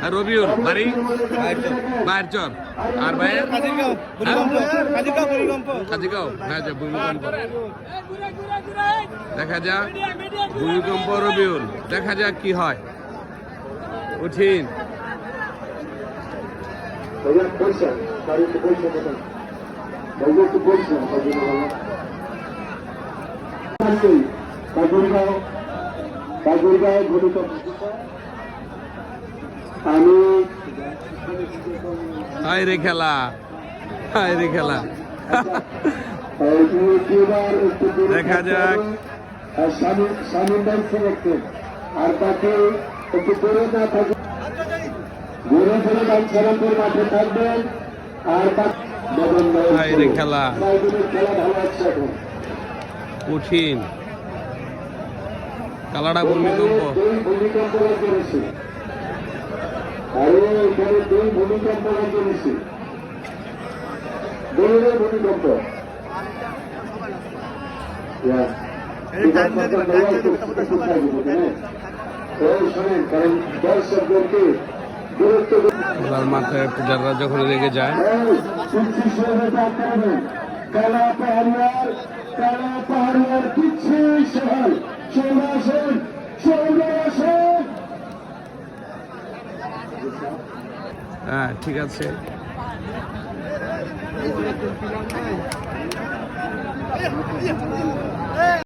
আর রবিউল বাড়ি মায়ের চর। আর ভাইয়ের কাজিগাঁও। হ্যাঁ যে ভূমিকম্প দেখা যাক, ভূমিকম্প রবিউল দেখা যাক কি হয়। কঠিন আমি হায় রে খেলা, হায় রে খেলা। দেখা যাক আর তাকে একটু দূরে না থাকে, ঘুরে ফিরে বাচ্চারাপুর মাঠে থাকবেন। আর হায় রে খেলা, খেলা ভালো আছে এখন। কঠিন কালাডা ভূমিকম্প। ভূমিকম্প করেছে, আরে এখানে দুই ভূমিকম্প করেছে, দুই ভূমিকম্প। কারণ দর্শকদেরকে পূজার মাথায় পূজাররা যখন লেগে যায়, কালা পাহাড়িয়ার কিচ্ছু সহায় চলে আসেন, চলে আসেন। হ্যাঁ ঠিক আছে।